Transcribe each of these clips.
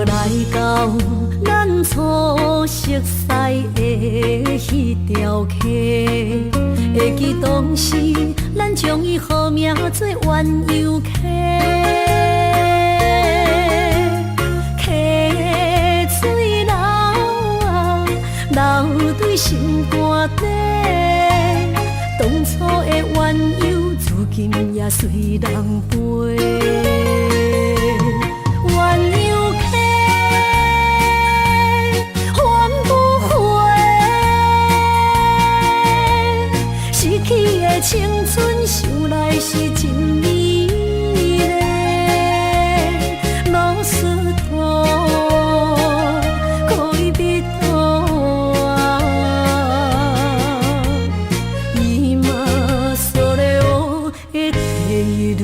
来到咱初熟悉的迄条溪，会记当时咱将伊号名做鸳鸯溪。溪水流啊，流对心肝底。当初的鸳鸯，如今也随人飞。青春想来是真美丽，老师徒可以比途啊，伊嘛所了的地路。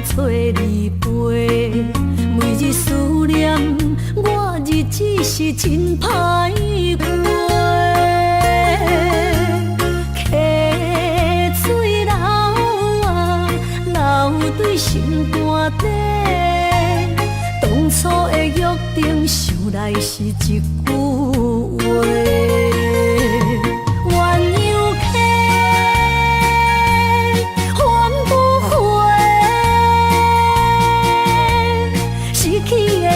找你陪，每日思念，我日子是真歹过。溪水流啊，流对心肝底。当初的约定，想来是一句话。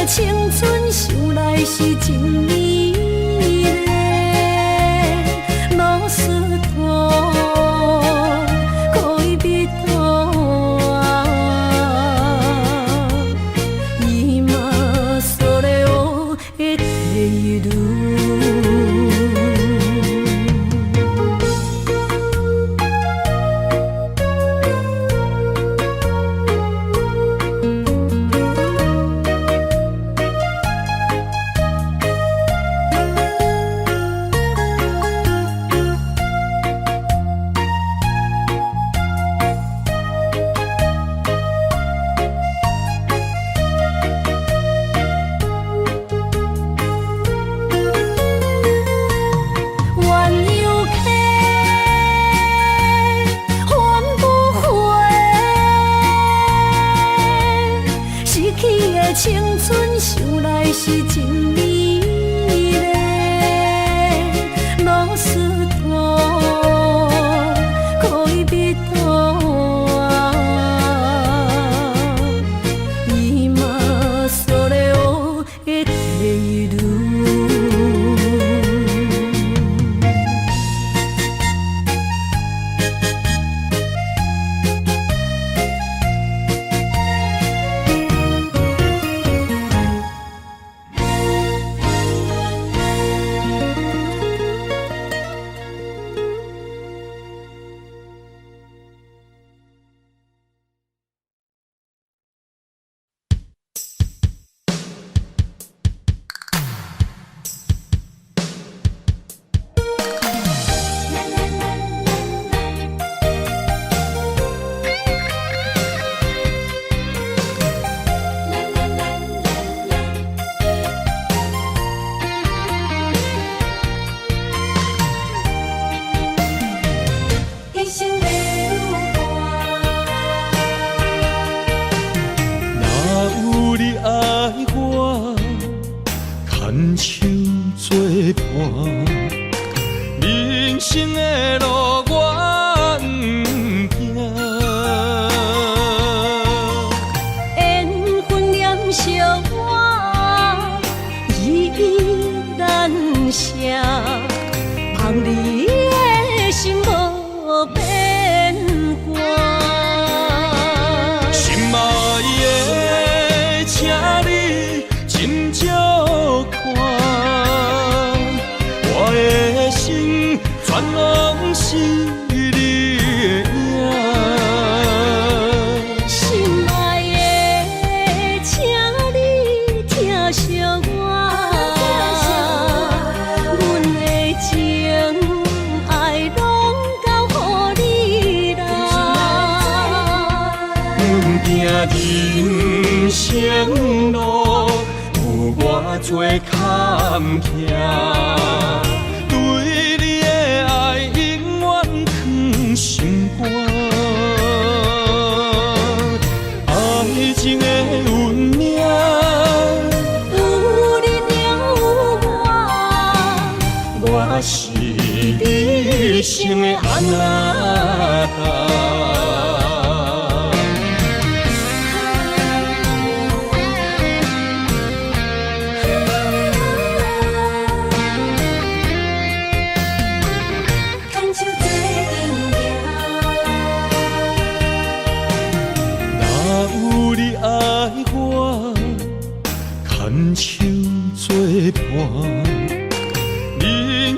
青春想来是真美丽，老师徒可以比途啊，伊嘛所了的地路。人生路有偌多坎坷，对你的爱永远藏心肝。爱情的运命，有你了我是你生的安那达。牵手作伴，人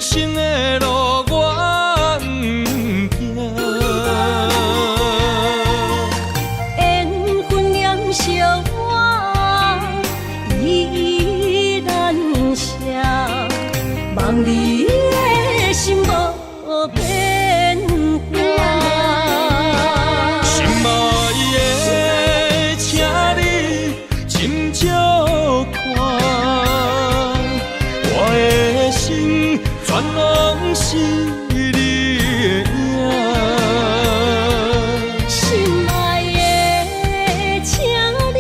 生的路我不惊。缘分念相我依然写，望你的心无变卦。心爱的，请你斟酌。全拢是你的影，心爱的，请你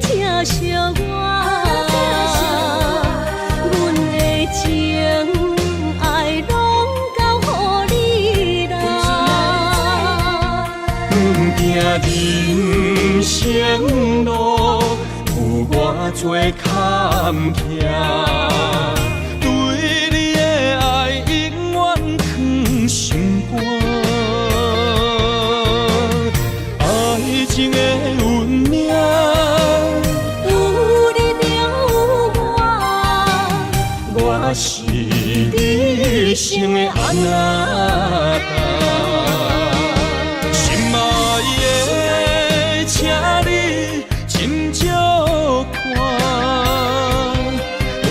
疼惜我，阮的情爱拢交予你啦。阮行人生路有偌多坎坷。爱情的运命，有你了我是你生的安那达。心爱的，请你斟酌看，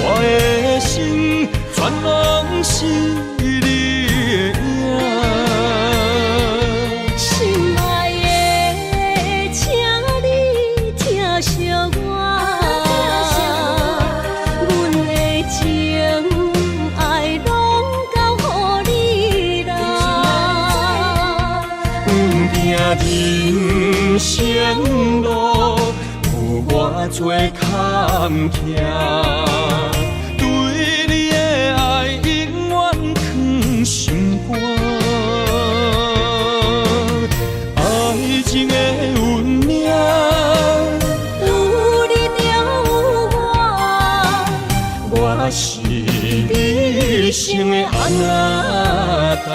我的心全拢是你的影。人生路有偌多坎坷，对你的爱永远藏心肝。爱情的运命，有你了我是你生的安那达。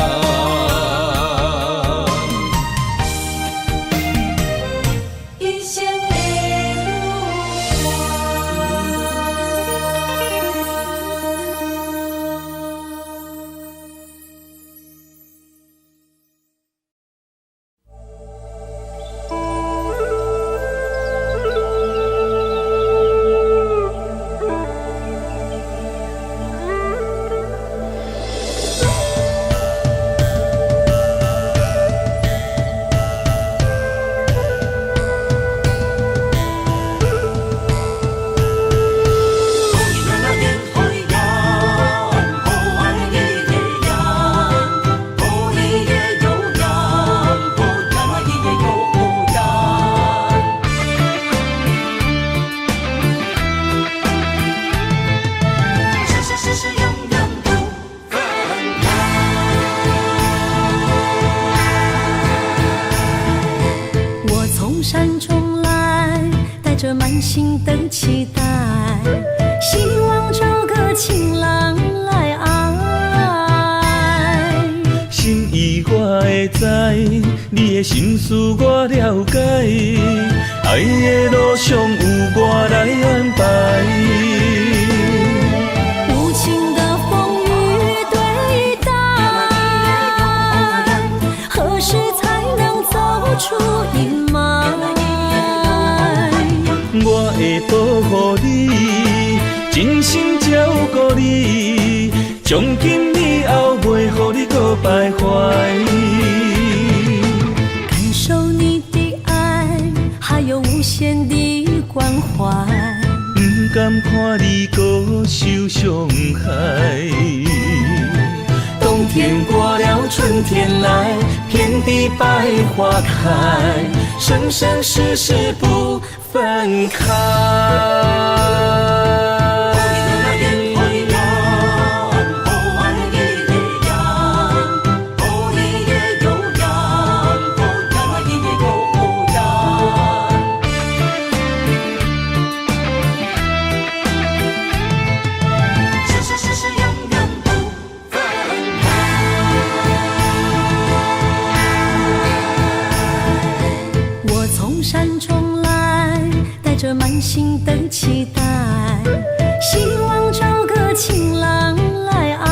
满心的期待，希望找个情郎来爱。心意我会知，你的心思我了解，爱的路上有我来安排。无情的风雨对待，何时才能走出阴霾？我会保护你，真心照顾你，从今以后袂予你搁徘徊。感受你的爱，还有无限看你搁受伤害。冬天过了，春天来，遍地百花开，生生世世不分开。山中来，带着满心的期待，希望找个情郎来爱。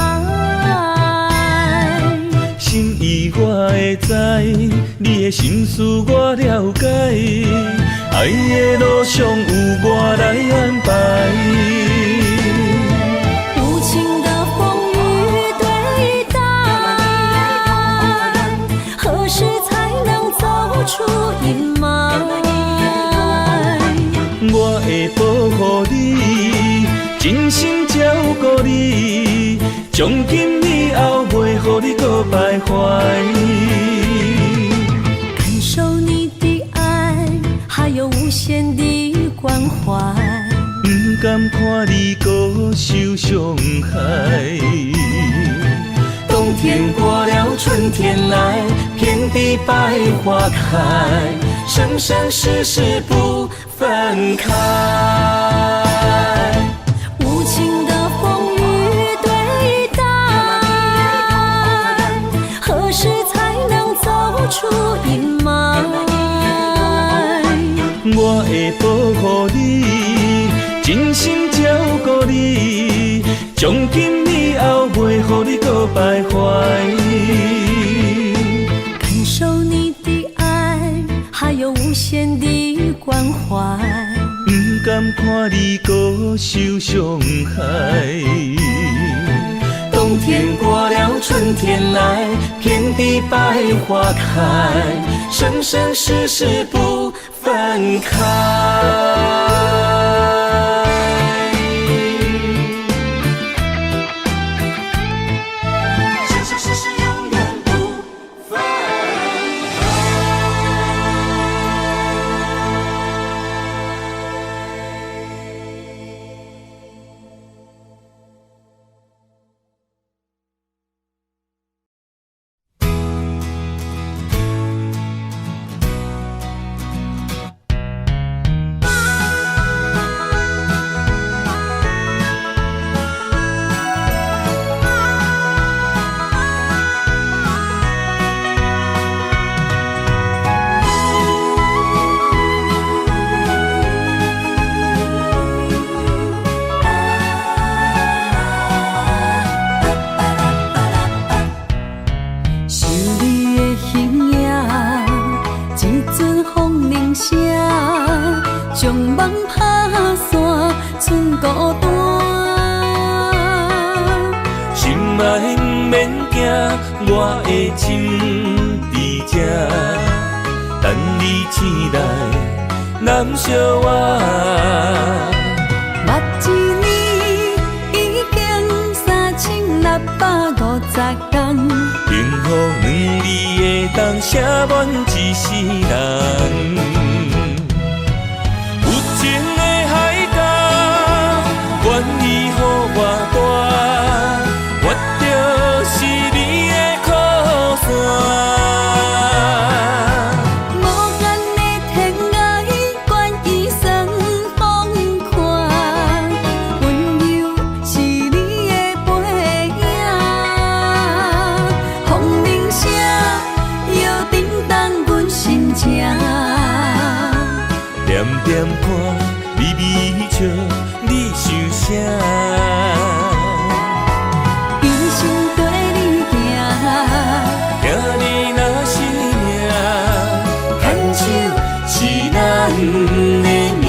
心意我会知，你的心思我了解，爱的路上有我来安排。无情的风雨对待，何时才能走出阴霾？我会保护你，真心照顾你，从今以后袂予你搁徘徊。感受你的爱，还有无限的关怀。不甘看你搁受伤害。冬天过了，春天来，遍地百花开，生生世世不分开。无情的风雨对待，何时才能走出阴霾？我会保护你，真心照顾你，从今以后袂予你搁徘徊。感受你的爱，还有无限的关怀。不甘看你搁受伤害。冬天过了，春天来，遍地百花开，生生世世不分开。将梦打散，剩孤单。心爱不免惊，我的心伫这，等你醒来，难相我。目一年已经3650天，幸福两字会当写满一世人。有情的海角，愿意予我大，我就是你的靠山。无限的天涯，愿意算风看，温柔是你的背影。风铃声摇叮当阮心情，点点看微微笑，你想啥？一生跟你行，听你若是命，牵手是咱的命。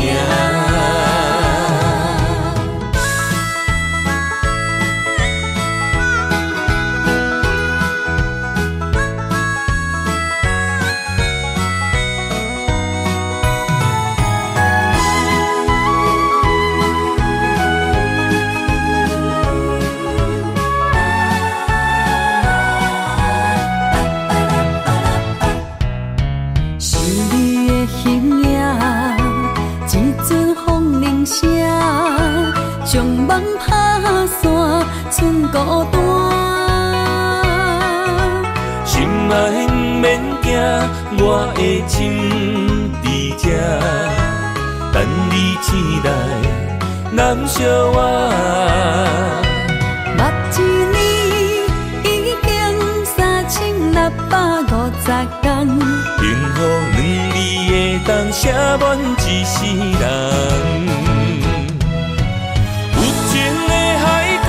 孤单。心爱不免惊，我的心伫这，等你醒来，难相偎。目一年已经3650天，幸福两字会当写满一世人。有情的海角，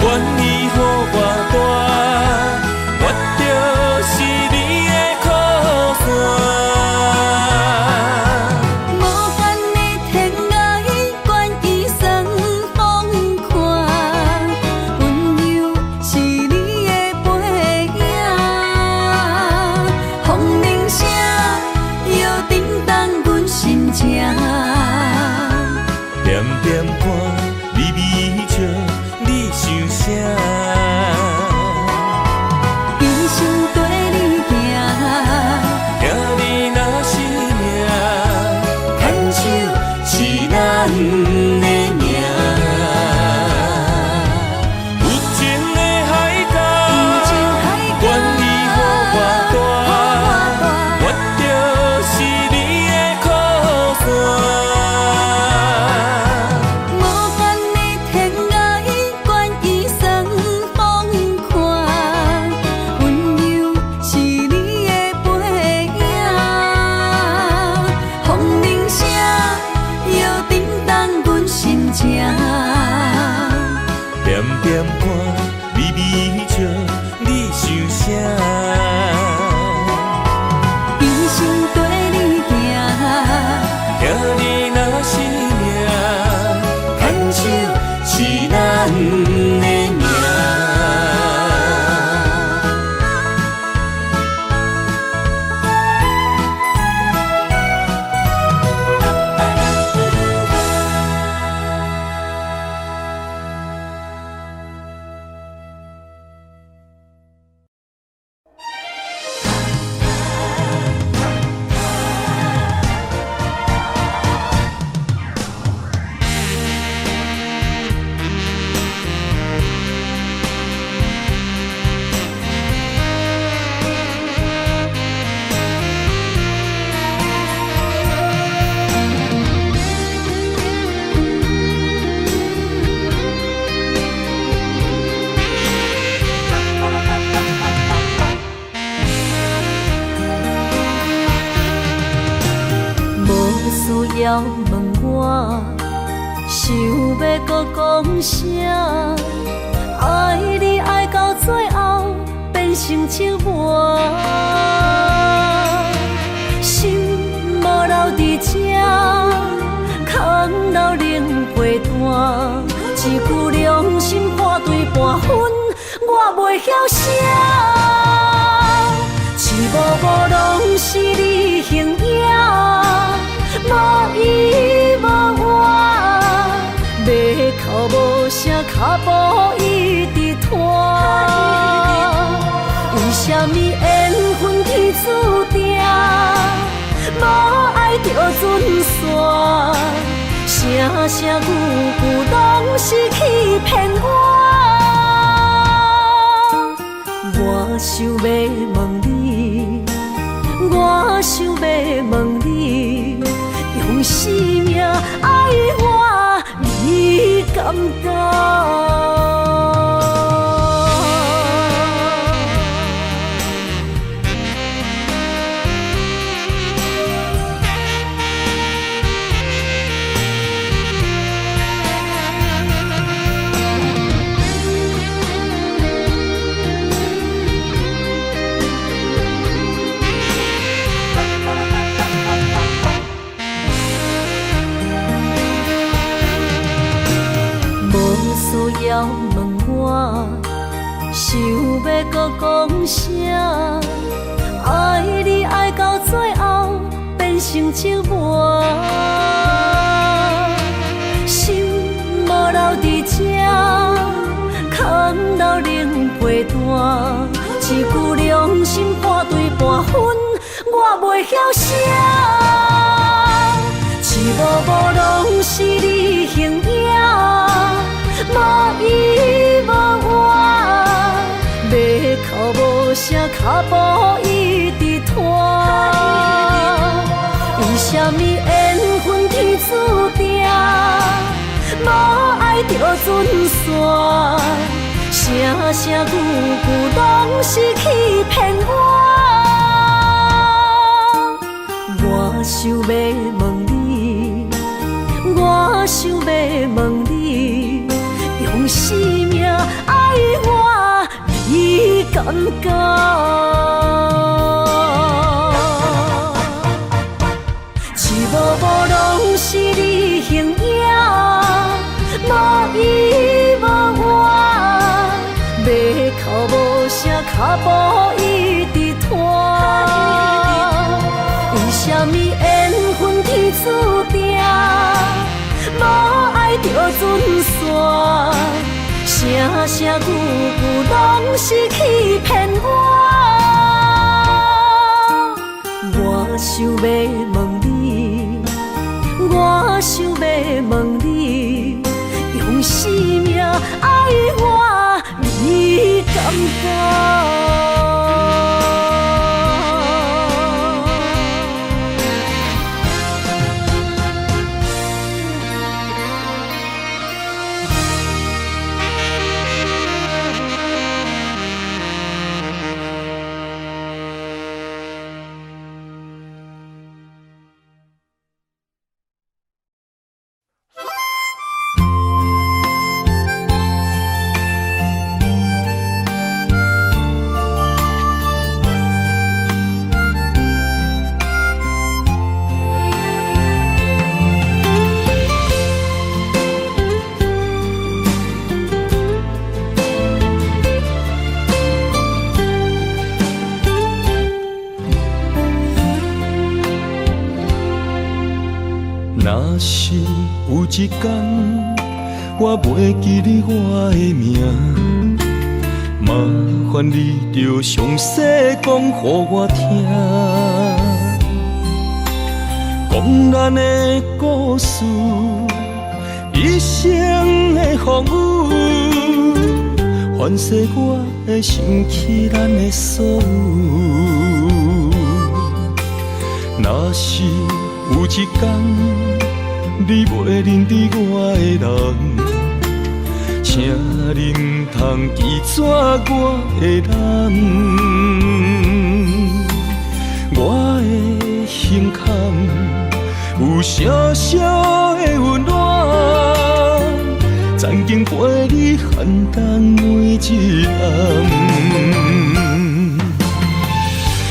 愿意予我大，我就是你的靠山。无限的天涯，愿意算风看，温柔是你的背影。风铃声摇叮当阮心情，点点看，微微笑，你想啥？一生跟你行，听你若是命，牵手是咱的命。有情的海角，愿意予我大，我就是你的靠山。无限的天涯，愿意算风看，温柔是你的背影。风铃声摇叮当阮心情，点点看，微微笑，你想啥？一生跟你行，听你若是命，牵手是咱的命。需要问我，想要搁讲啥？爱你爱到最后变成寂寞，心无留伫这，空留冷陪伴。一句良心半对半分，我袂晓写。一幕幕拢是你形影。无依无我，要哭无声，脚步一直拖。为什么缘分天注定，无爱就准线？声声句句拢是欺骗我。我想要问你，我想要问你。用生命爱我，你敢当？需要问我，想要搁讲啥？爱你爱到最后变成寂寞，心无留伫这，空留冷陪伴。一句良心半对半分，我袂晓写。一幕幕拢是你形影。无依脚步一直拖。为什么缘分天注定，无爱就准线？声声句句拢是欺骗我。我想要问你，我想要问你，用生命爱我，你感觉？是无拢是你形影，无依无我，袂哭无声，脚步一直拖。为什么缘分天注定，无爱就准线？声声句句拢是欺骗我。我想要问你，我想要问你，用生命爱我，你感觉？若是有一天我袂记你我的名，麻烦你着详细讲予我听，讲咱的故事，一生的风雨，反噬我的心起咱的所有。若是有一天，你袂认得我的人，请恁通记住我的人，我的胸坎有小小的温暖，曾经陪你寒冬每一暗。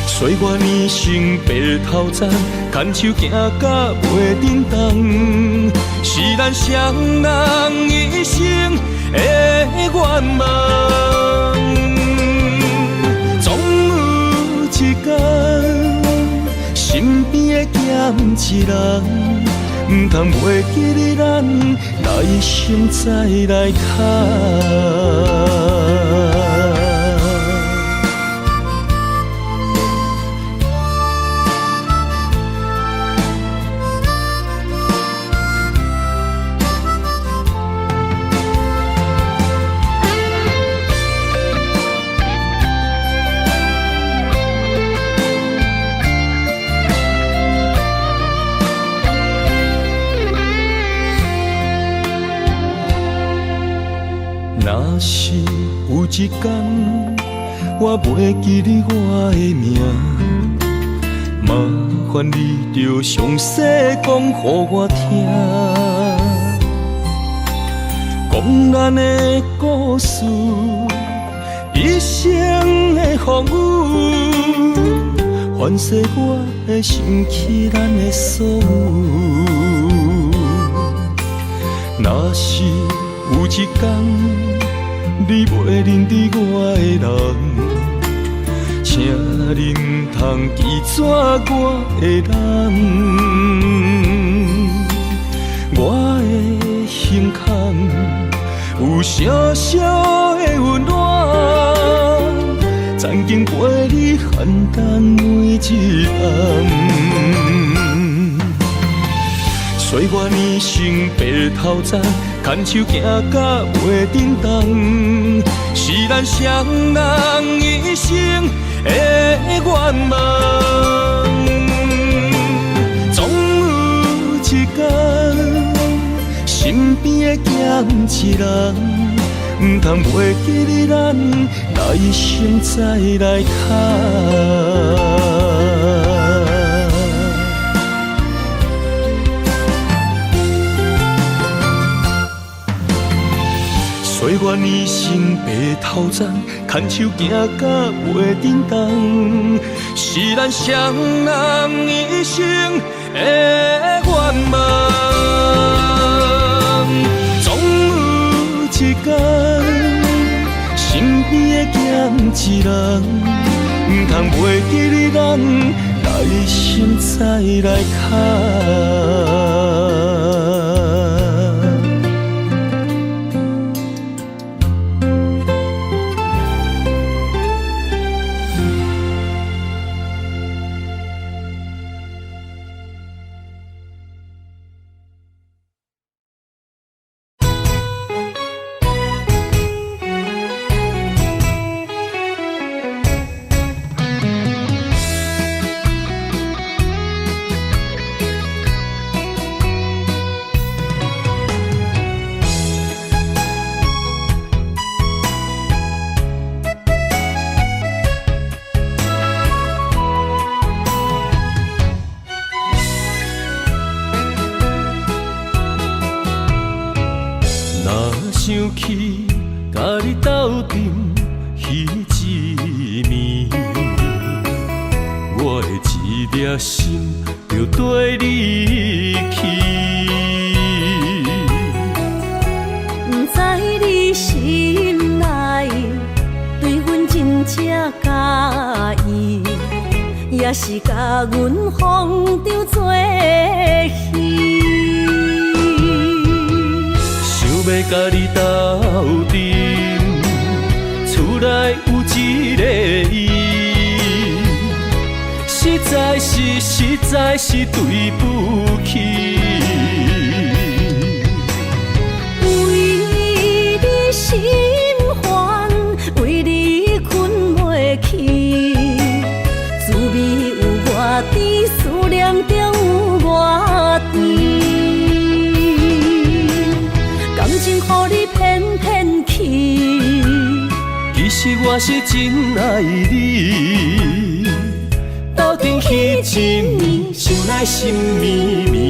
岁月年成白头鬃，牵手行到袂振动，是咱双人一生的愿望。总有一天，身边的减一人，唔通袂记你咱来生再来看。若是有一天我袂记你我的名，麻烦你着详细讲予我听，讲咱的故事，一生的风雨，反噬我的心起咱的所有。若是有一天，你袂认得我的人，请恁通记住我的人，我的胸坎有小小的温暖，曾经陪你寒冬每一暗。岁月年成白头鬃，牵手行到袂振动，是咱双人一生的愿望。总有一天，身边的咸一人，唔通袂记你咱来生再来谈。岁月年成白头鬃，牵手行到袂振动，是咱双人一生的愿望。总有一天，身边的咸一人，唔通袂记你咱来生再来谈。想起甲你斗阵彼一暝，我的一粒心就跟你去。不知你心内对阮真正介意，也是甲阮放着做戏。要甲你斗阵，厝内有一个伊，实在是对不起。为你心烦，为你困袂去，滋味有偌甜，思念就有偌甜。予你骗骗去，其实我是真爱你。斗阵彼一暝，想来心绵绵。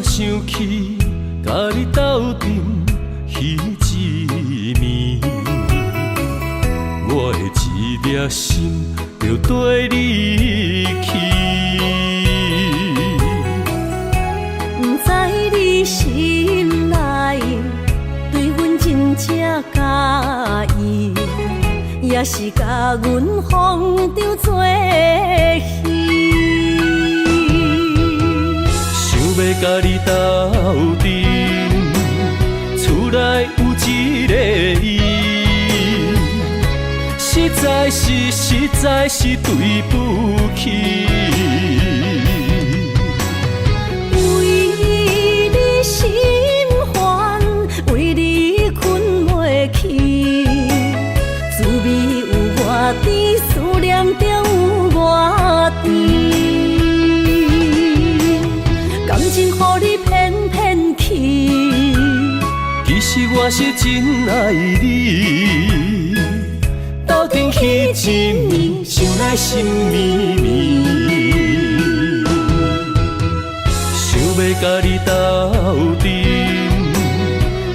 想起甲你斗阵彼一暝，我的一粒心就跟你去。不知你心内对阮真正介意，也是甲阮放着做戏。要甲你斗阵，厝内有一个伊，实在是对不起。为你心烦，为你困袂去，滋味有偌甜，思念就有偌甜。感情予你骗骗去，其实我是真爱你。斗阵彼一暝，想来心绵绵。想要甲你斗阵，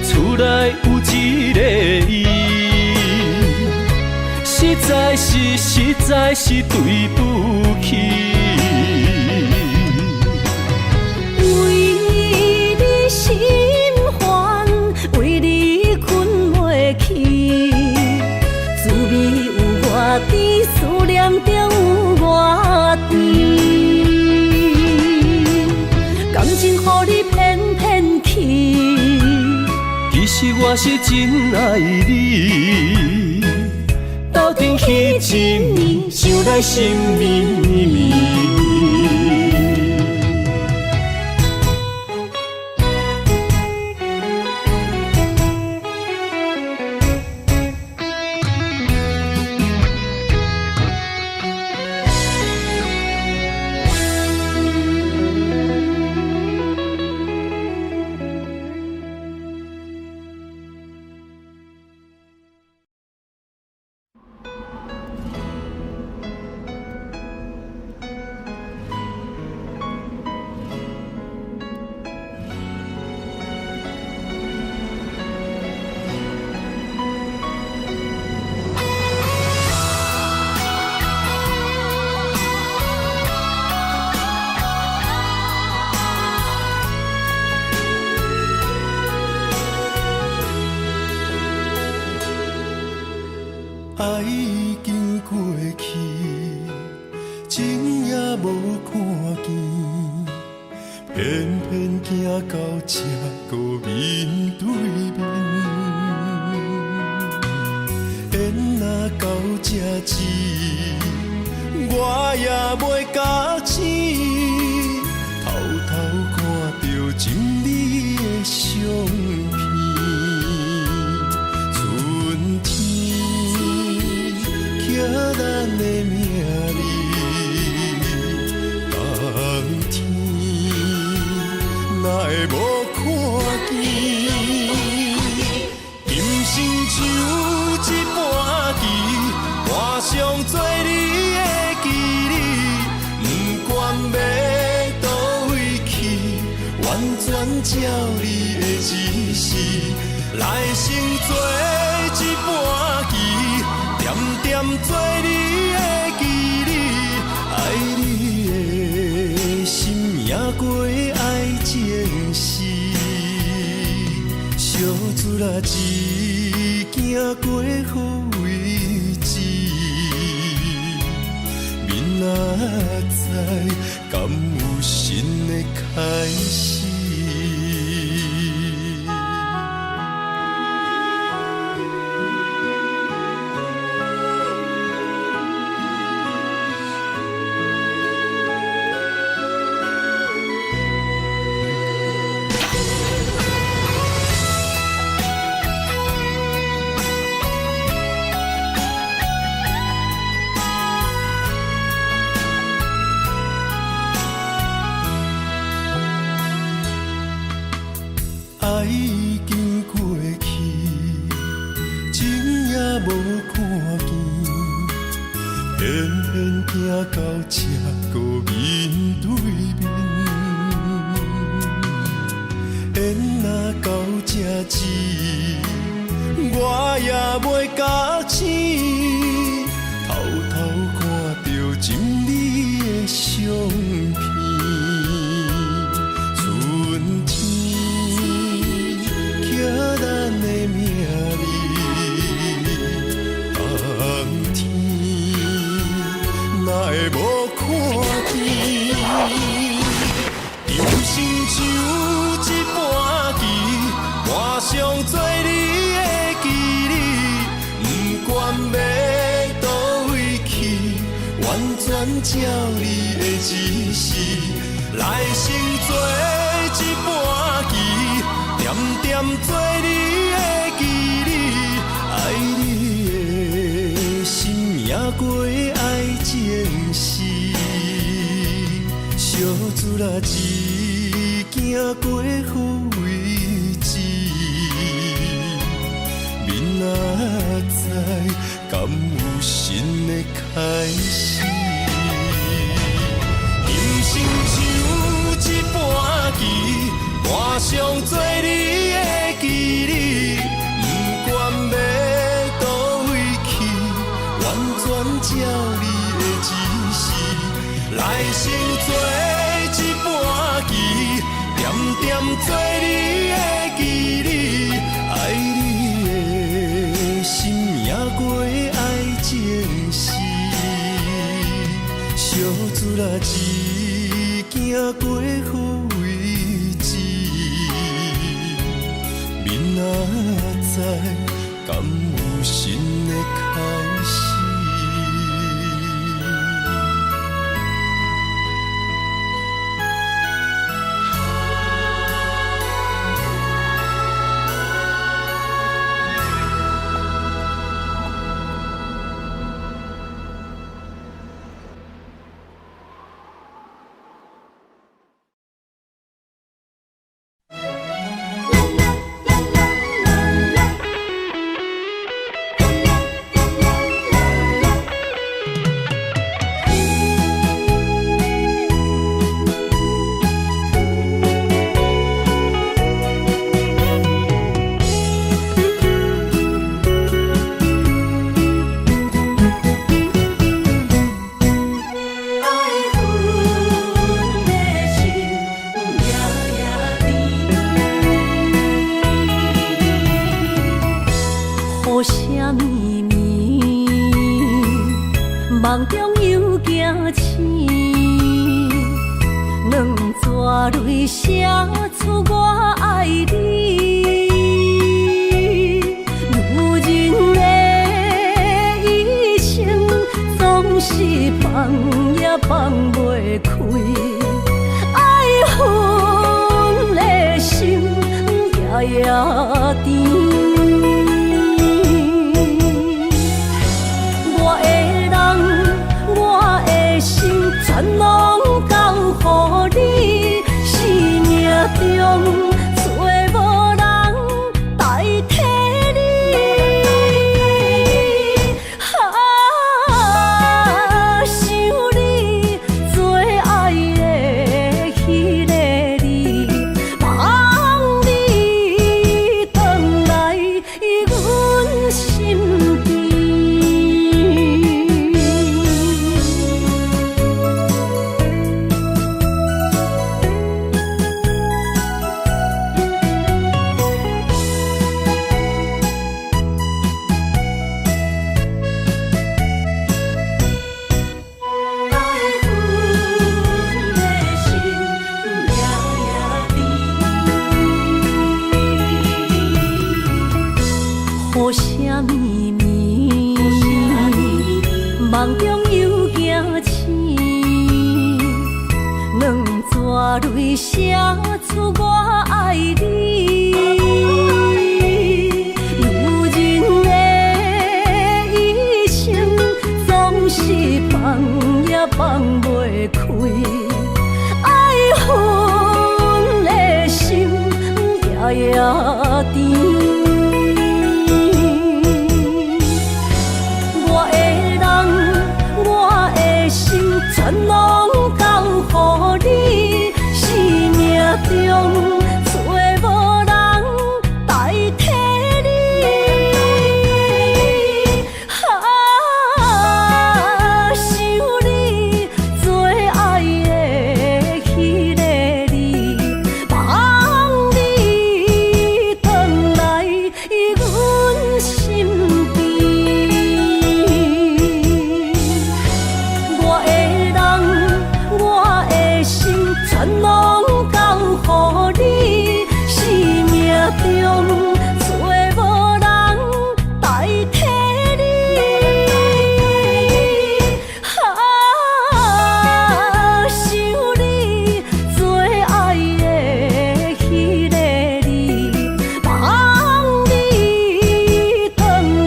厝内有一个伊，实在是对不起。心烦，为你困袂去，滋味有偌甜，思念就有偌甜。感情予你骗骗去，其实是我是真爱你，斗阵彼一暝，想来心绵绵。爱已经过去，情也无看见，偏偏行到这个面对面。缘若到这时，我也袂假死，偷偷看到情你的相片。春天。寄咱的名字，冬天哪会无看见？今生像一盘棋，换上做你的记忆，不管要倒位去，完全照你的指示，来生做一盘棋。点点做你的记忆，爱你的心也过爱情诗，小船啊一行过好位置，明仔载敢有新的开始？爱已经过去，情也无看见，偏偏行到这个面对面。缘若到这时，我也袂假死，偷偷看到情你的相片。春天。寄咱的名字，冬天哪会无看见？人生像一盘棋，换上做你的记忆，不管要倒位去，完全照你的指示，来生做一盘棋。点点做你的记忆，爱你的心也过爱情诗，小船啊一行过好位置，明仔载敢有新的开始？人生像一盘棋。换上做你的记忆，不管要倒位去，完全照你的指示，来生做一盘棋，点点做你的记忆，爱你的心也过爱情诗，小船啊一行过好。明哪知，敢有新的开始？雨声绵绵，梦中又惊醒，两撮泪写出我爱你。女人的一生，总是放也放袂开，爱恨的心夜夜甜。全拢交予你，生命中找无人代替你。想你做爱的迄个你，望你回来阮身边。雨声绵绵，梦中又惊醒，两撮泪写出我爱你。女人的一生，总是放也放袂开，爱恨的心夜夜甜。全拢交予你，生命中找无人代替你。想你做爱的迄个你，望你回来阮身边。全拢交予你，生命中找无人代替你。想你做爱的迄个你，望你回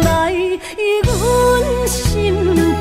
来阮身边。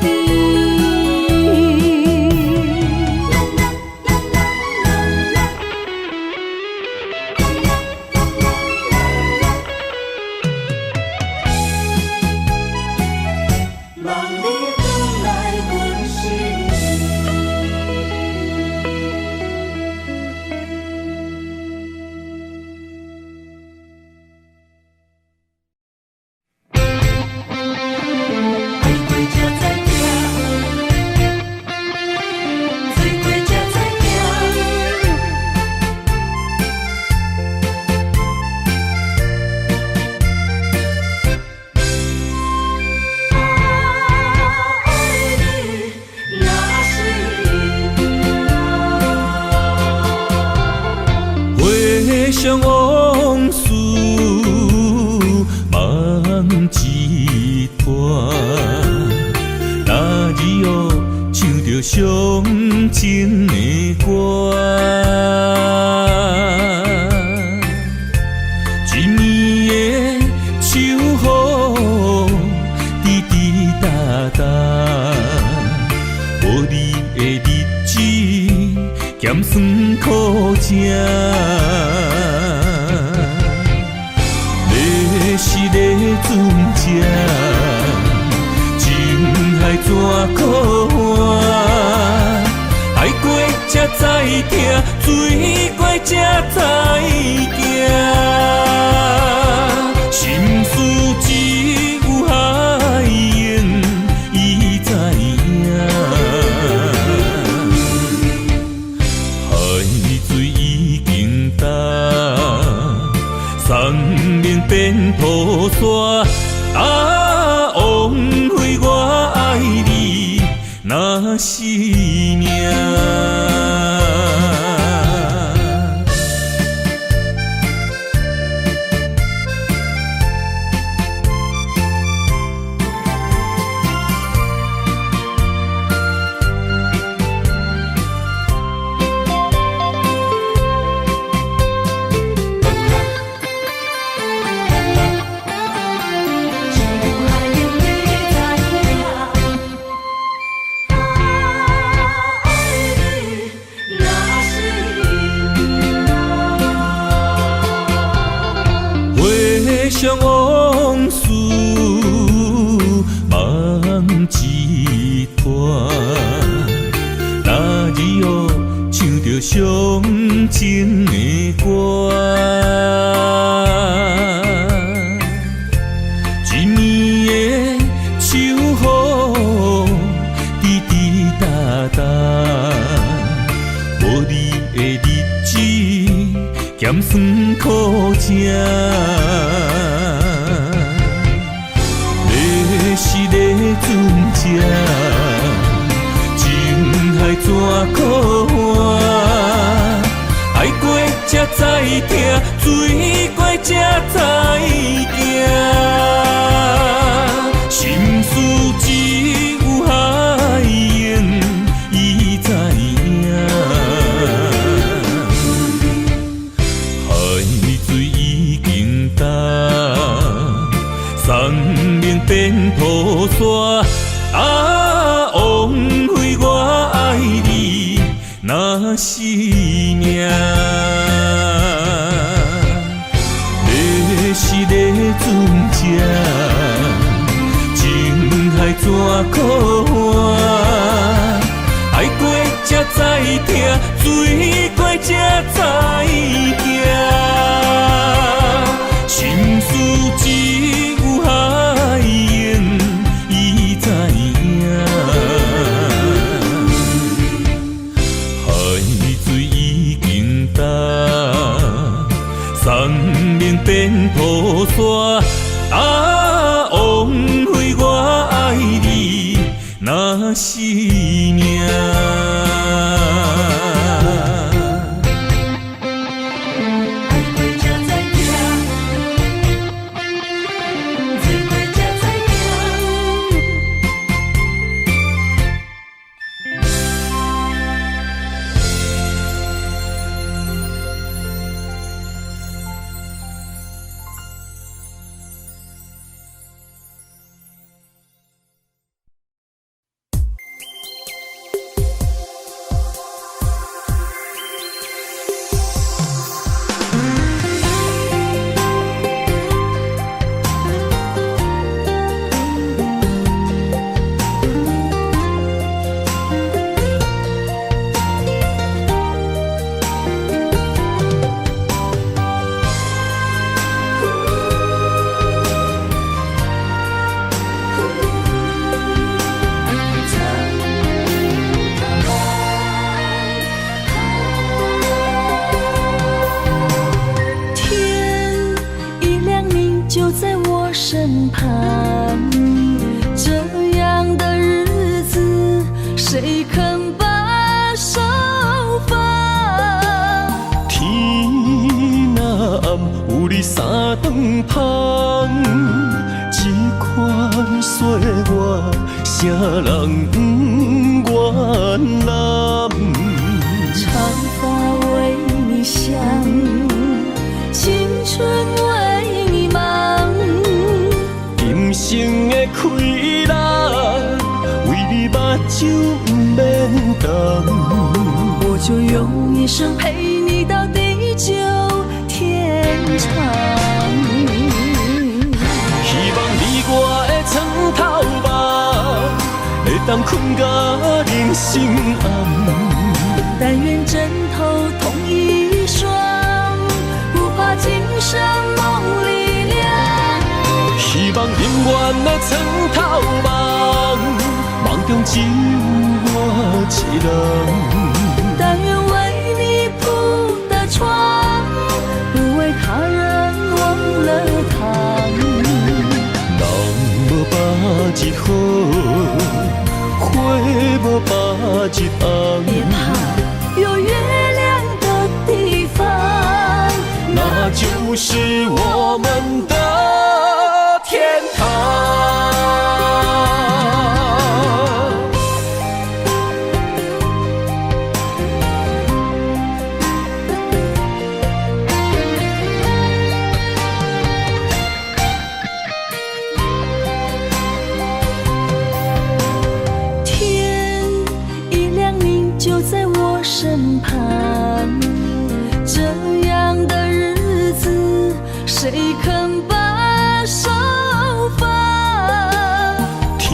回想往事，着上情的歌。一年的秋雨滴滴答答，无你的日子咸酸苦涩。要是个船只，情海怎可换？爱过才知疼，水过才知行。心事只有海涌，伊知影。海水已经干。山面变土沙，枉费我爱你那是命。想往事梦一段，那日后唱着伤情的歌。一年的秋雨滴滴答答，无你的日子咸酸苦涩。要是个船只，情海怎可换？爱过才知疼，水过才知行。心事只有海涌，伊知影。海水已经干。山面变土沙，枉费我爱你那是命。要是个船只，情海怎可换？爱过才知疼，水过才知行。心事只有海涌，伊知影。海水已经干，山面变土沙，枉费我爱你那是命。谁肯把手放？天若暗，有你三顿香，这款岁月我，啥人不愿揽？长发为你香，青春为你忙。今生的快乐，为你目睭不免干。我就用一生陪你到地久天长。希望你我的床头梦，会当困到人生暗。但愿枕头同一双，不怕今生梦里凉。希望永远的床头梦，梦中只有我一人。但愿为你铺的床，不为他人忘了躺。人无百日好，花无百日红。别怕，有月亮的地方，那就是我们的天堂。天一亮，你就在我身旁。这样的日子，谁肯把手放？天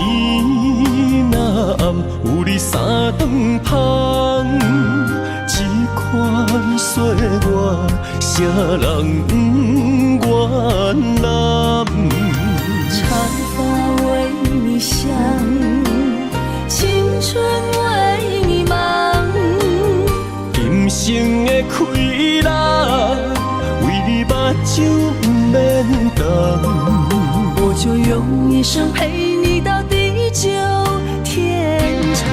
若暗，有你三顿香，这款岁月，啥人不愿揽？长发为你香，青春为你忙。今生的快乐，为你目睭不免干。我就用一生陪你到地久天长。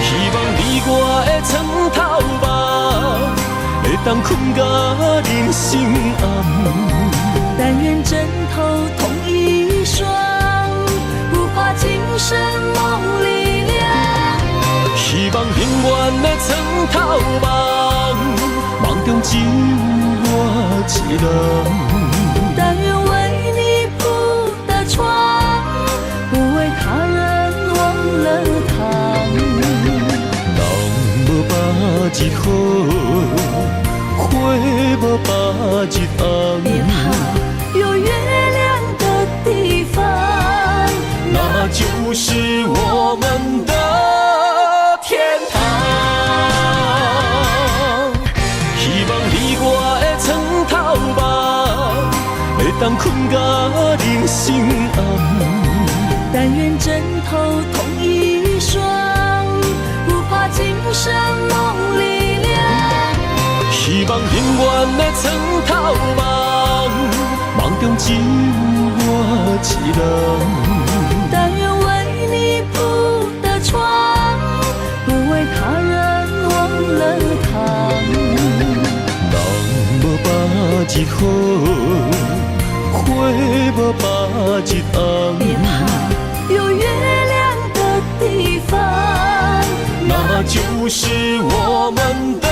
希望你我的床头梦，会当困到人生暗。但愿枕头同一双，不怕今生梦里凉。希望永远的床头梦，梦中只有我一人。但愿为你铺的床，不为他人忘了躺。人无百日好，花无百日红。别怕，有月亮的地方，那就是我们的天堂。希望你我的床头梦，会当困到人生暗。但愿枕头同一双，不怕今生梦里凉。希望永远的床头梦，梦中只有我一人。但愿为你铺的床，不为他人忘了躺。人无百日好，花无百日红。别怕，有月亮的地方，那就是我们的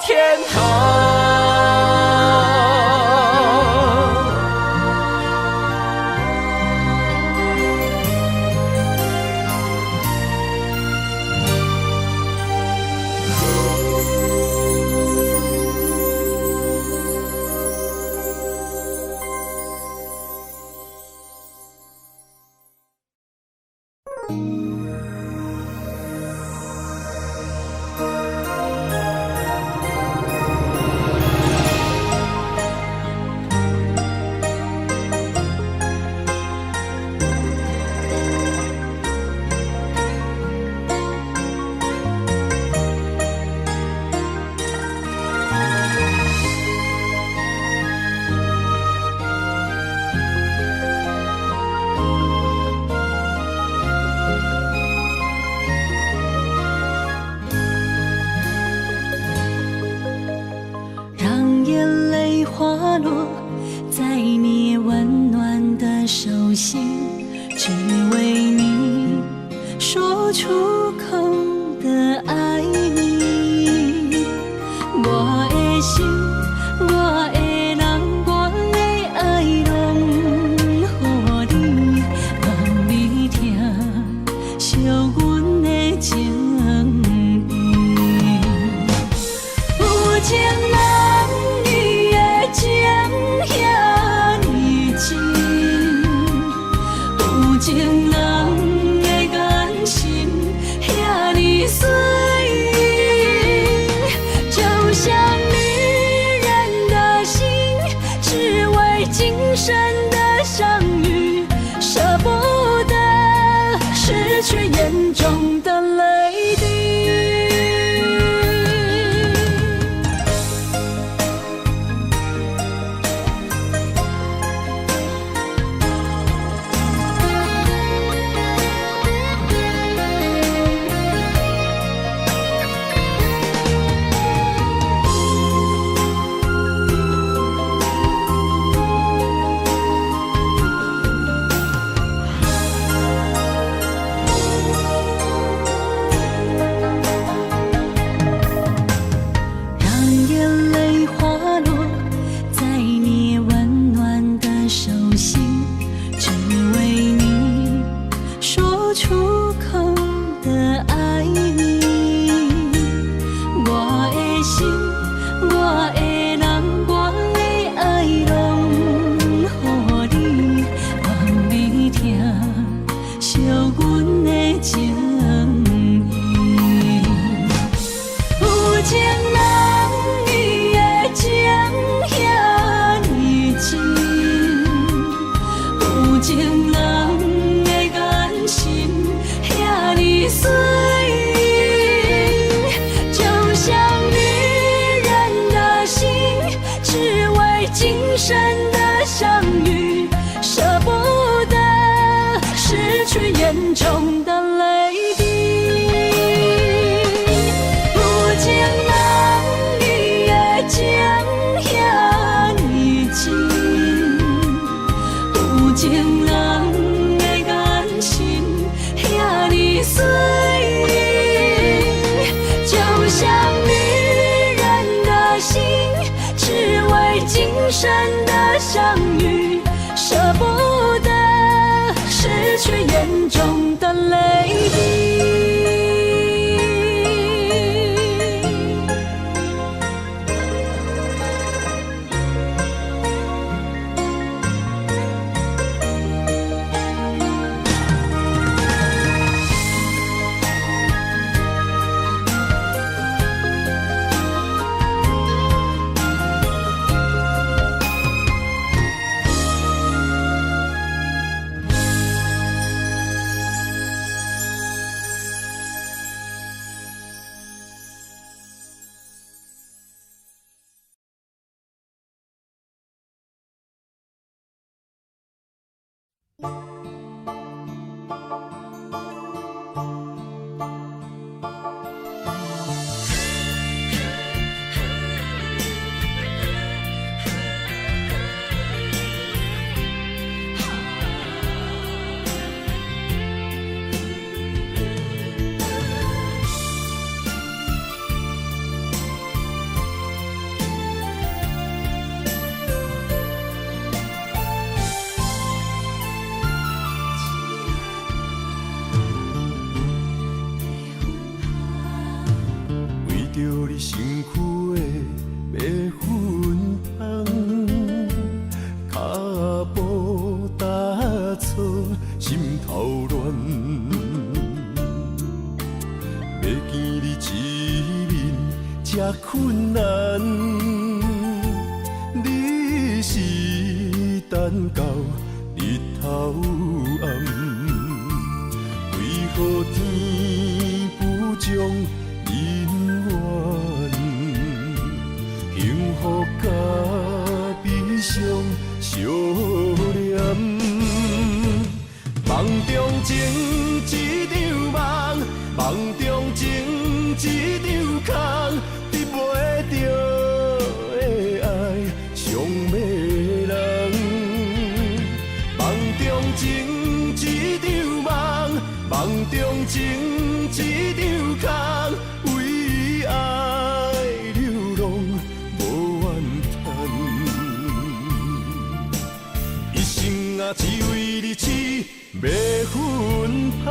天堂。手心，只为你说出口的爱你。我的心，我的人，我的爱拢予你，望你听，惜阮的情意。有情人伊的情遐尼真，有情人的眼神遐尼水，就像女人的心，只为今生的相遇，舍不得失去眼中的泪滴。眼中的泪滴，有情人伊的情遐尼真，有情人的眼神遐尼水，就像女人的心，只为今生的相遇，舍不得失去眼中的泪滴。身躯的白粉红，脚步踏错，心头乱。要见你一面，这困难。你是等到日头暗，为何天不将？幸福甲悲伤相连，梦中情一场梦，梦中情一场空，得袂着的爱上迷人。梦中情一场梦，梦中情一场空，为爱流浪无怨叹，一生啊只为你痴，要芬芳。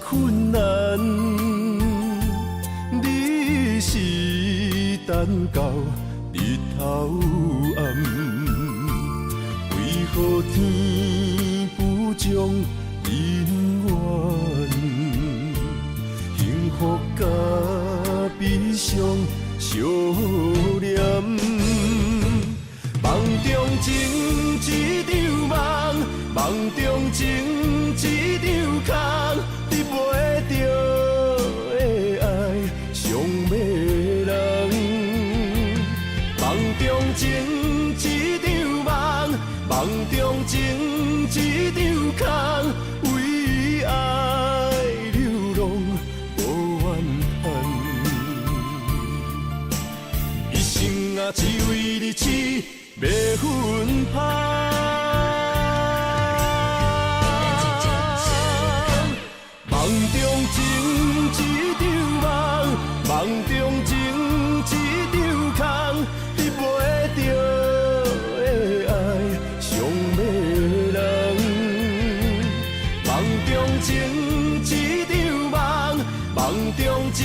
困难，你是等到日头暗，为何天不将人怨？幸福甲悲伤相连，梦中情一场梦，梦中情一场空。你袂着的爱上迷人，梦中情一场梦，梦中情一场空，为爱流浪无怨叹，一生啊只为你痴，要芬芳。梦中情一场梦，梦中情一场空，你袂着的爱上迷人。梦中情一场梦，梦中情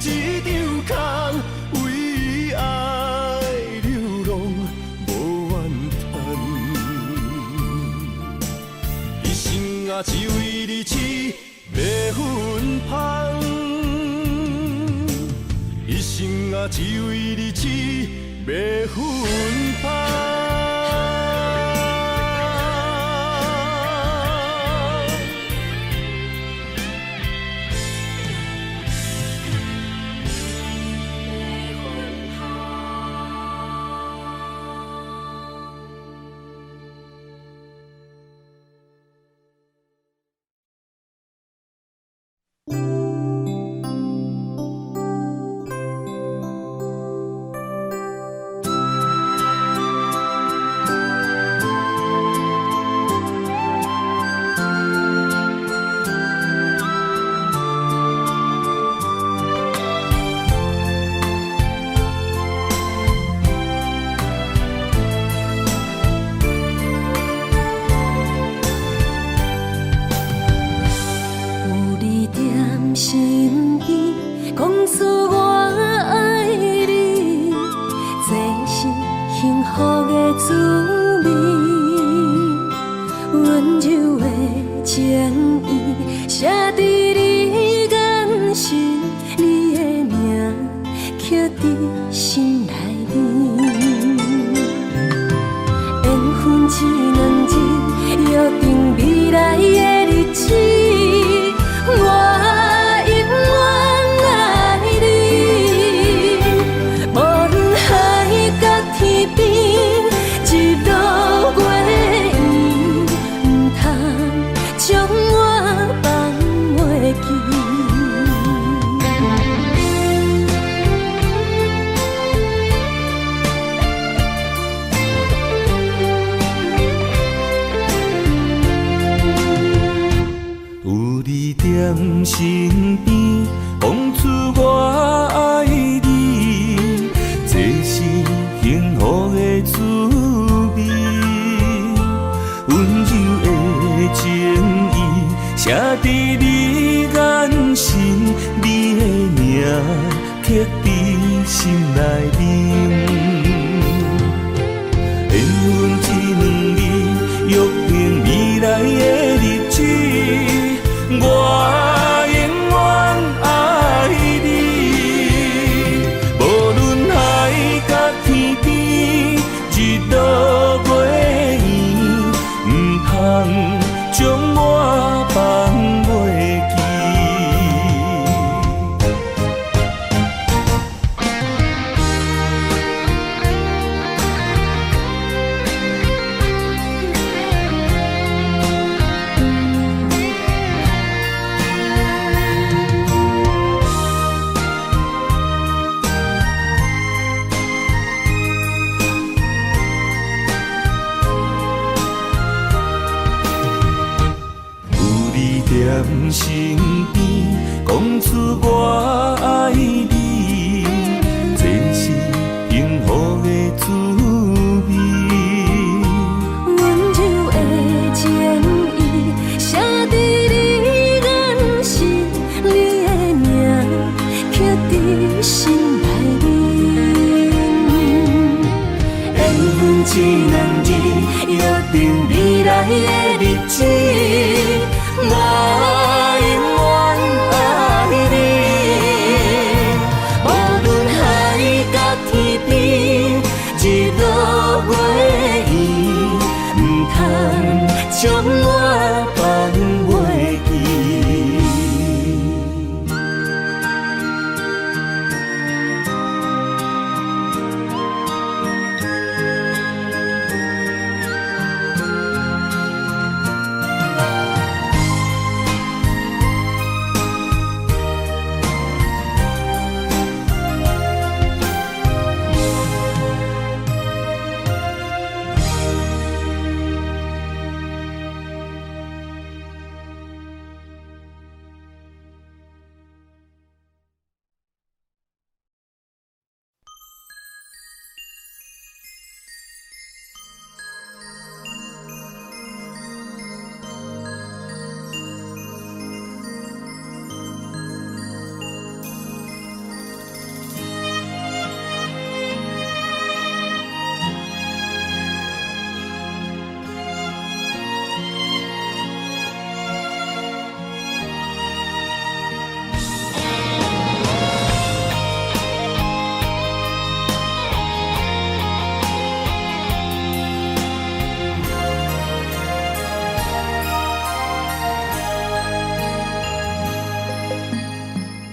一场空，为爱流浪无怨叹，一生啊只为你痴。要芬芳，一生啊只为你痴，要芬芳。心边讲出我爱你，这是幸福的滋味。温柔的情意写在你眼神，你的名刻在心内面。缘分只两日，约定未来的日子。我身边讲出我爱你，这是幸福的滋味。温柔的情意写在你眼神，你的名刻在心内面。缘分只两日，约定未来的放袂记。踮身边，讲出我爱你，这是幸福的滋味。温柔的情意，写在你眼心，你的名刻在心内面。缘分一两字，约定未来的日子。我永远爱你，无论海角天边，一路袂远，唔通将我放袂记。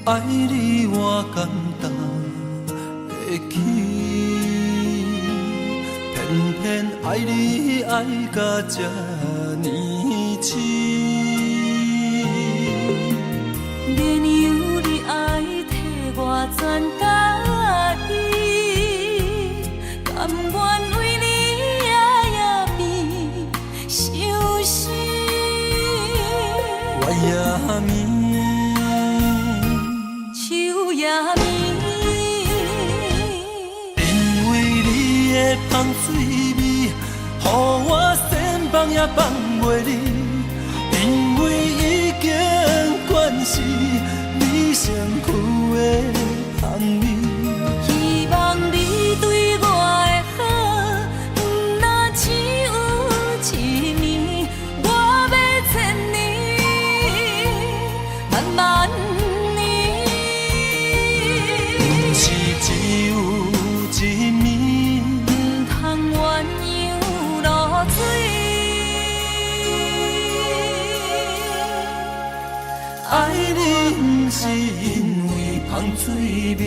爱你我简单会起，偏偏爱你爱到这呢深。免由你爱替我全家己，甘愿为你夜眠伤心。我也眠。因为你的香水味，予我先放也放袂离。因为已经惯是你身躯的香味。希望你对我的好，不若只有一年，我要千年，慢慢。只有一面，唔通鸳鸯落水。爱你不是因为香水味。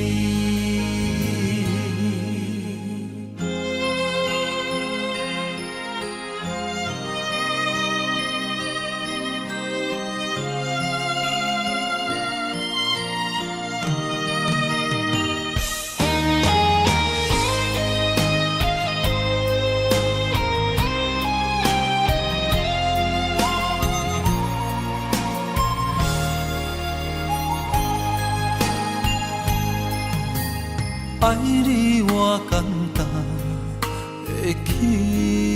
爱你我简单会起，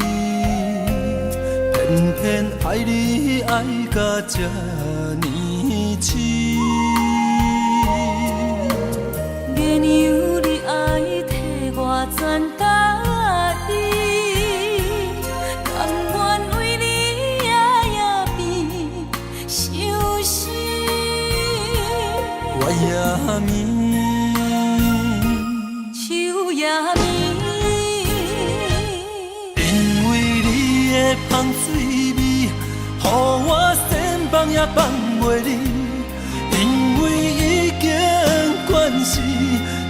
偏偏爱你爱到这呢深。免由你爱替我全家己，甘愿为你夜眠伤心。我也眠。香水味，予我先放也也放袂离，因为已经惯是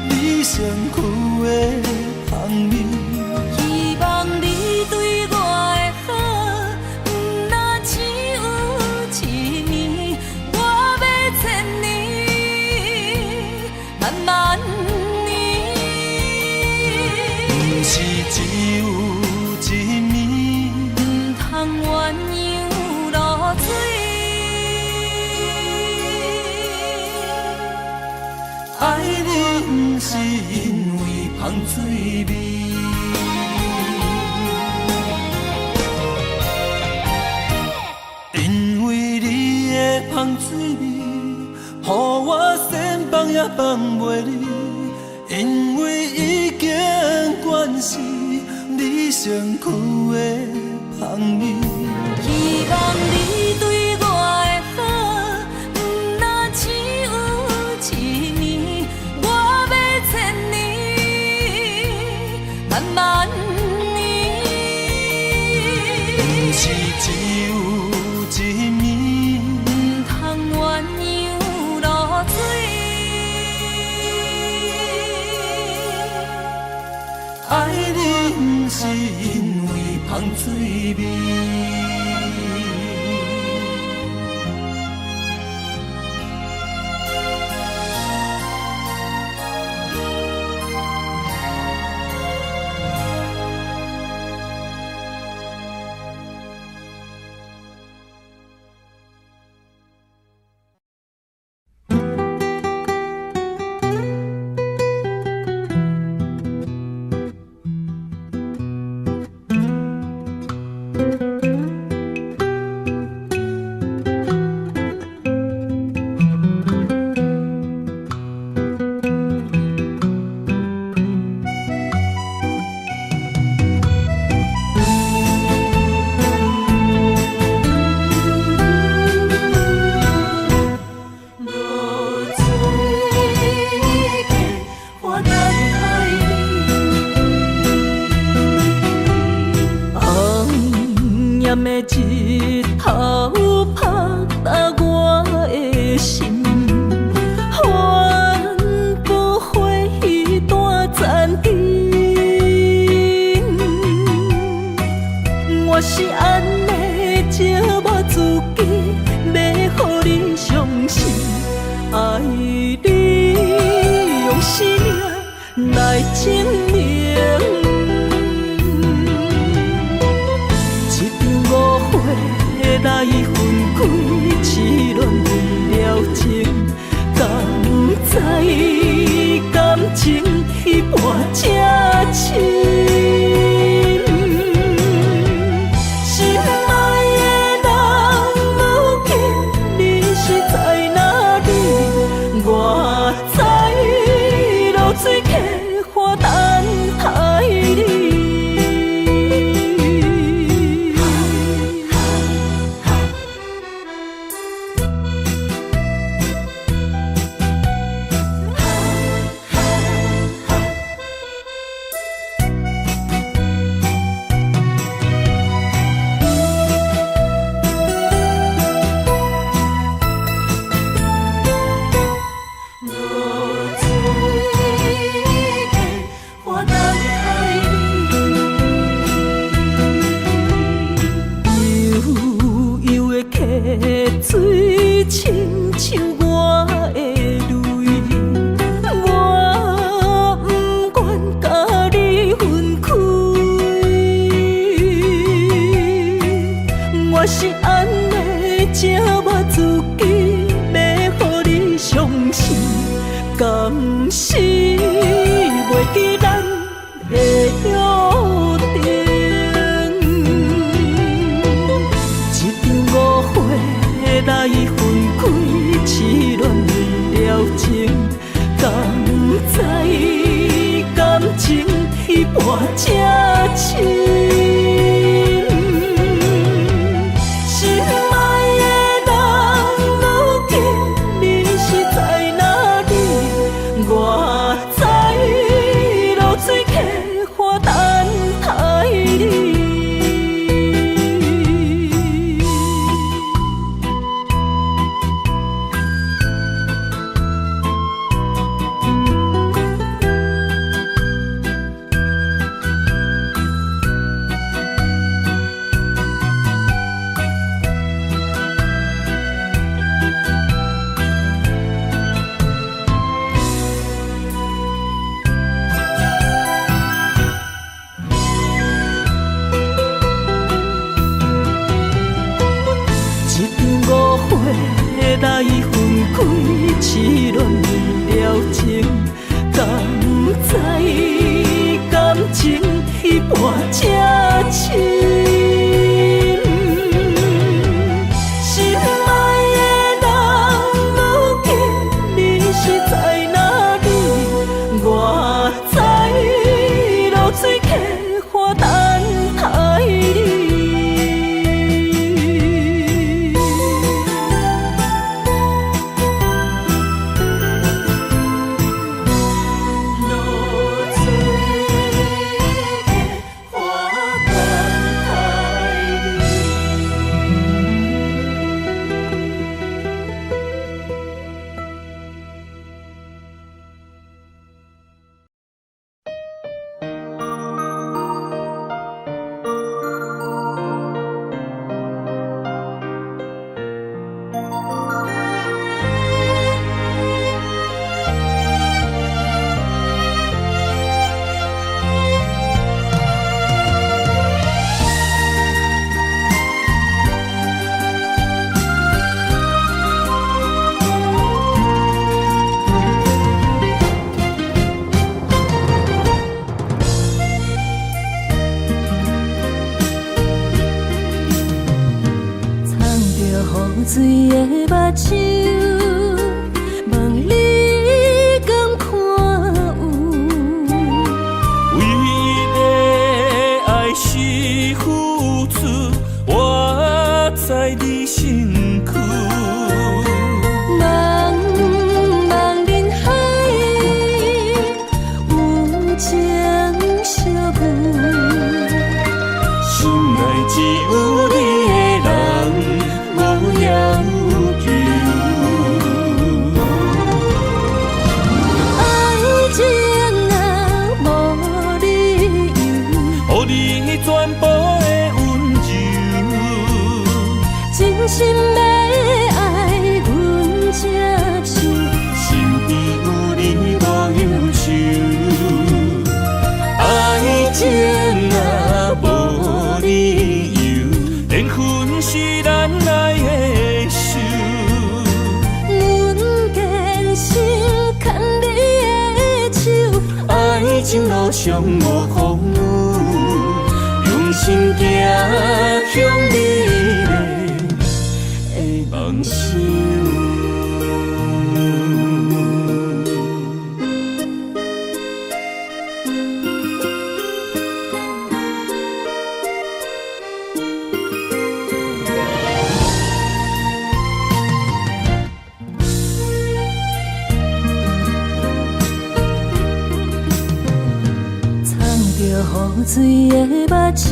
你上苦的香味。希望你对我的好，不那只有一年，我要千年，慢慢年。不是只有一暝，唔通鸳鸯落水。爱你不是因为芳水味。因为你的芳水味，予我心放也放袂离。因为已经惯是你上苦的香味。希望你对我的好，不那只有一年，我要千年，慢慢年。不是只有一暝，唔通鸳鸯落水。爱你不是因为芳水味。日头拍打我的心，환不回大残灯。我是安尼寂寞自己，要予你相信，爱你用生命来证明。来分开，痴恋为了情，敢知感情一半才深。心爱的人，如今你是在哪里？我在露水客花等待你。水亲像我的泪，我不愿甲你分开。我是安尼寂寞自己，要予你相信，敢是袂记咱的约定。来分开，痴恋为了情，敢知感情一半才深。心爱的人，如今你是在哪里？我在露水客花等待你。花来分开，痴恋为了情，敢知感情一半才深。心爱的人，无见你是在哪里？我知露水客花等待你。水的目睭，问你敢看有？为了爱是付出，我在你身躯。茫茫人海，有情相伴，心内只有你。心要爱阮才像，身边有你无忧愁。爱情若无理由，连分是咱爱的手。阮坚心牵你的手，爱情路上无风雨，用心行向你。梦想，藏着雨水的目睭。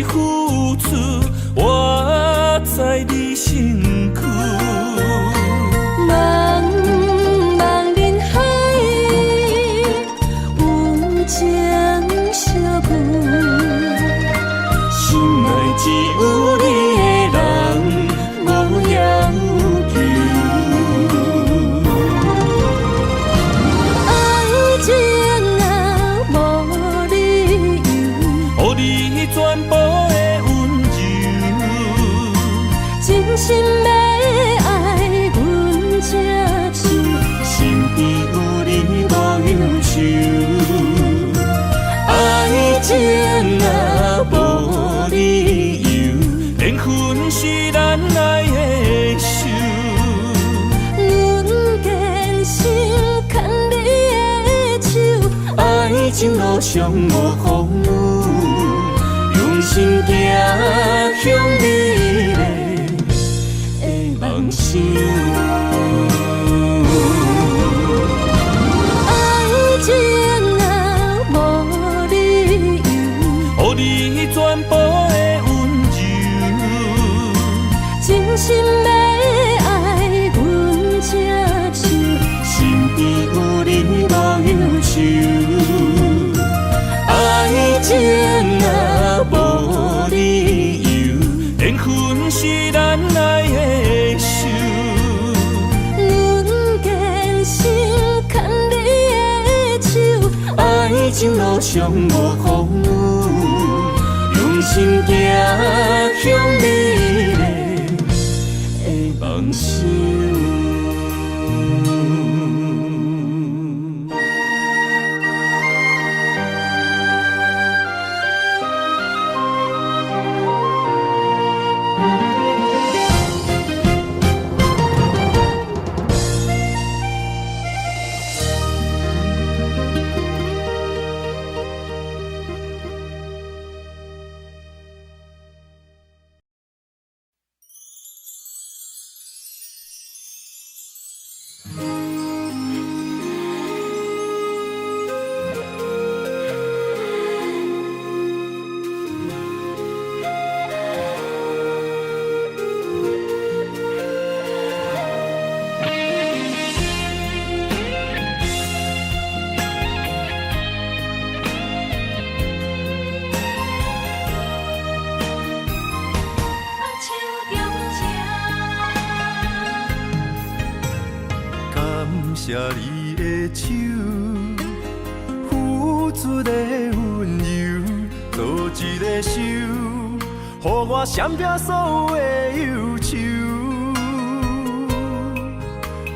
付出，我在你身躯。茫茫人海，有情相伴，心内只有你的人，无要求。爱情若无理由，予你全部。心要爱阮才像，身边有你无忧愁。爱情若无理由，连分是咱爱的手。阮坚心牵你的手，爱情路上无风雨，用心行向你的。梦想，爱情若无理由，予你全部的温柔。真心要爱阮才像，身边有你无忧愁。爱情若无理由，连分是咱爱的手。爱情路上无风雨，用心行向美丽的梦想。谢你的手，付出的温柔，做一个手，予我闪避所有的忧愁。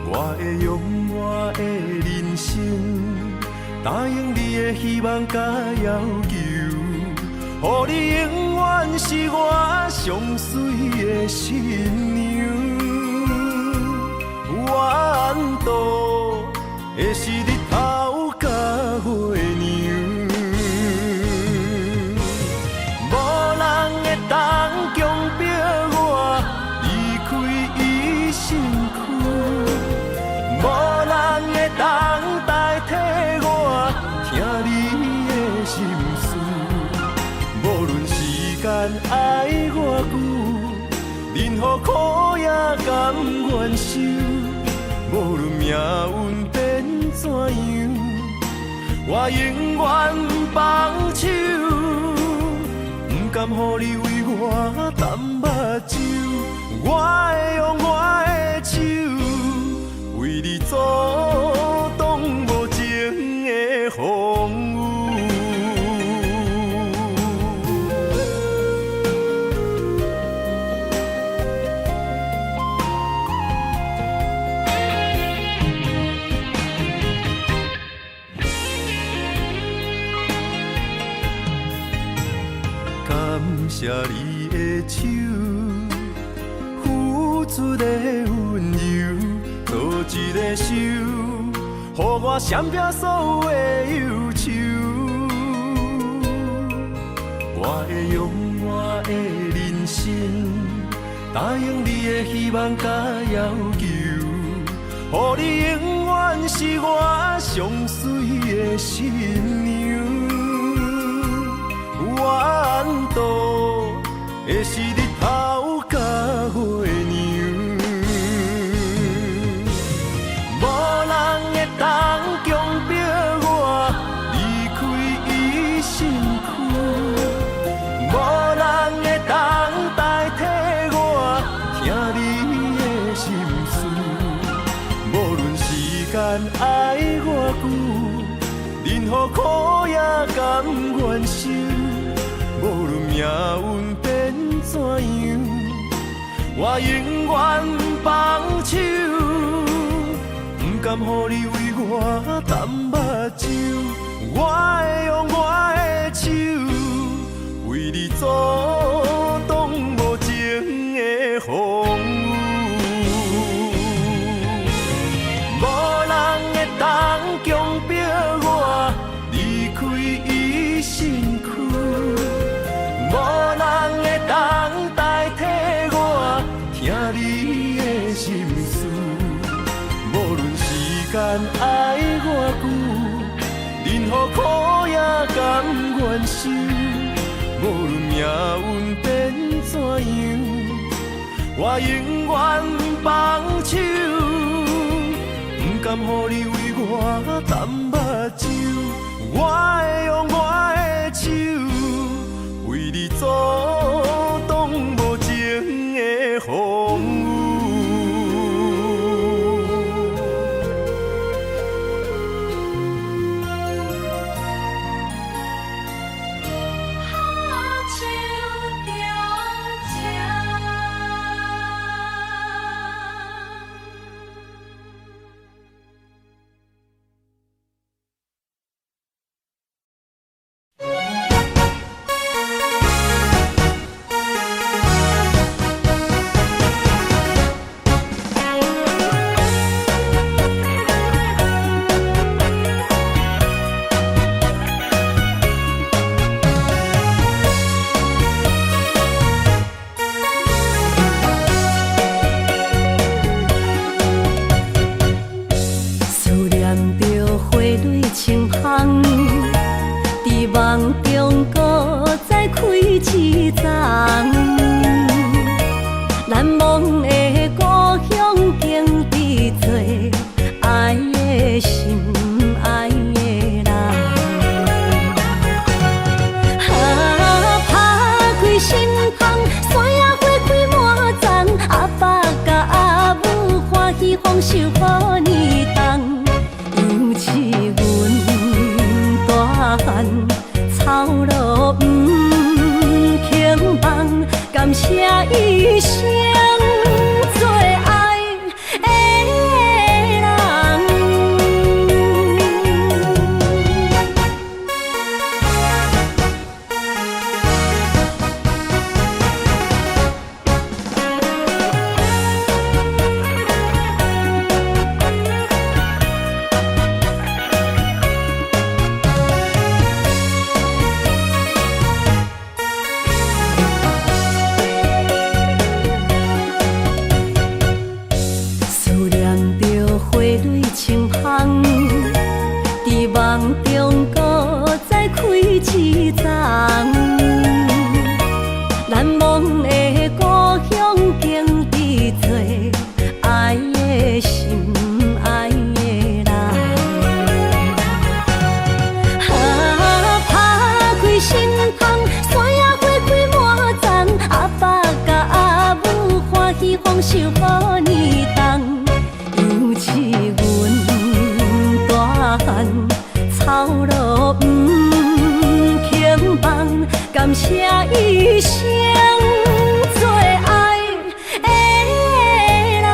我会用我的人生，答应你的希望甲要求，予你永远是我上水的新娘。缘途会是日头甲月亮，无人会当强迫我离开伊身躯，无人会当代替我听你的心事。无论时间爱我久，任何苦也甘愿受。无论命运变怎样，我永远放手，不甘予你为我淡目睭。我会用我的手，为你阻挡无情的风雨。谢你的手，付出的温柔，做一个手，予我闪避所有的忧愁。我会用我的人生，答应你的希望甲要求，予你永远是我上水的新娘。缘途会是日头甲月亮，无人会当强迫我离开伊身躯，无人会当代替我听你的心事。无论时间爱我久，任何苦也甘愿受。无论命运变怎样，我永远放手，不甘予你为我淡目睭。我会用我的手，为你阻挡无情的风雨。无人会当强迫我离开伊身躯。无人会当代替我听你的心事，无论时间爱我久，任何苦也甘愿受。无论命运变怎样，我永远放手，不甘予你为我淡目睭。我会用我的手，为你阻挡无情的风雨。一丛。难忘的故乡，经历做爱的心，爱的人。打开心窗，山野花开满丛，阿爸甲阿母欢喜丰收好年冬，尤其阮大汉操劳不轻放，感谢一生做爱的人。思念着花蕊清香，在梦中搁再开一丛。难忘的故乡，经历做爱的心，爱的人。打开心窗，山野花开满丛，阿爸甲阿母欢喜丰收好年冬，尤其阮大汉操劳不轻放，感谢一生做爱的人。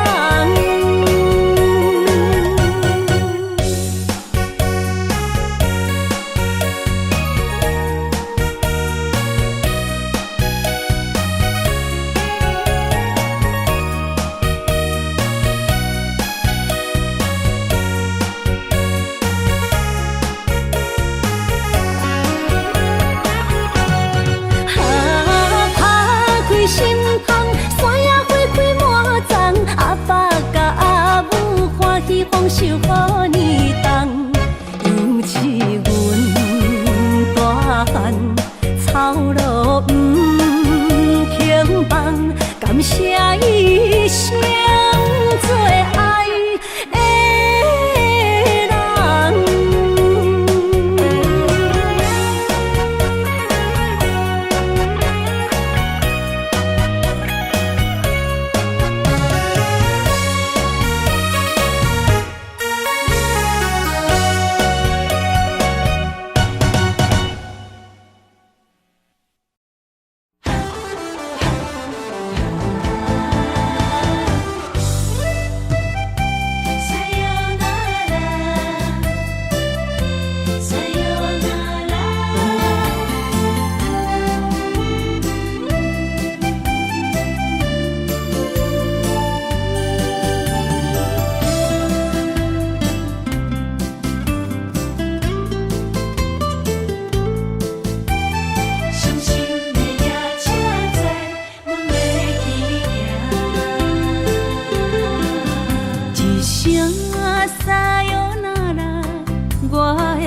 心窗，山野花开满丛，阿爸甲阿母欢喜丰收好年冬，尤其阮大汉操劳不轻放，感谢一生做爱的人。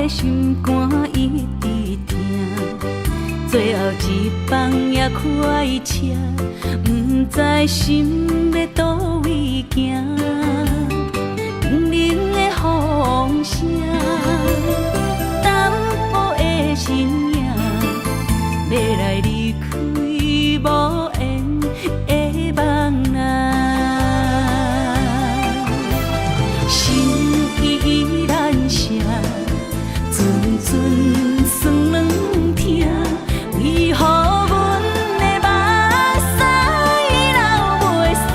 心肝一直疼，最后一放也开车，不知心要倒位行。冷冷的风声，淡薄的身影，要来离开无缘的梦人。心依然舍。阵阵酸软疼，为何阮的目屎流袂煞？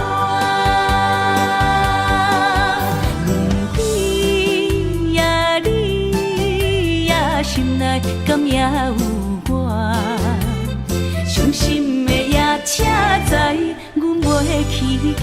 问你呀，你呀，心内敢也有我？伤心的夜车载，阮袂去行。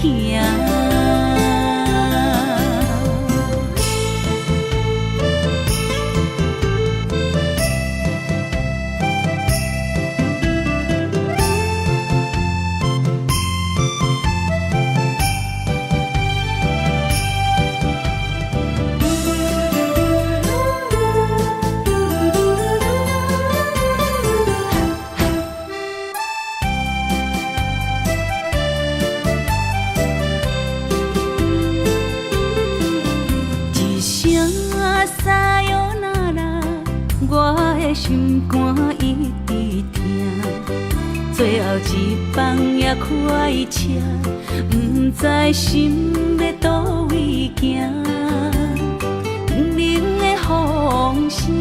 我的心肝一直疼，最后一放也开车，不知心要倒位行，不明的风声，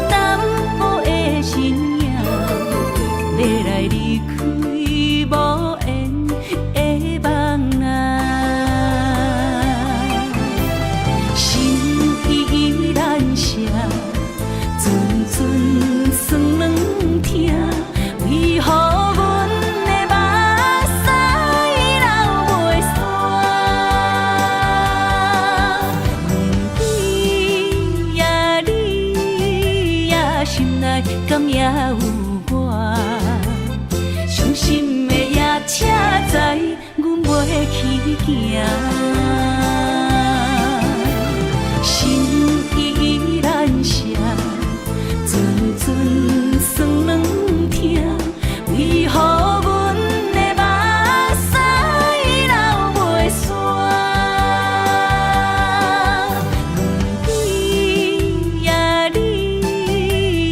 淡薄的身影，要来离开无缘的梦啊，心依然舍，阵阵酸软疼，为何阮的目屎流袂煞？问你呀，你呀，心内敢也有我？伤心的夜车载，阮袂去行。心依然舍，阵阵酸软疼，为何阮的目屎流袂煞？问你呀，你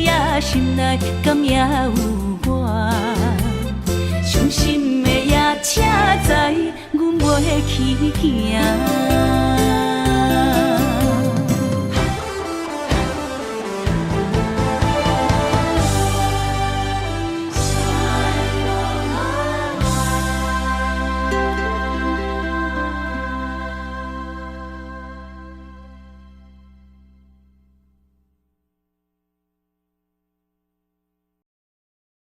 呀，心内敢也有我？伤心的夜车载，阮袂去行。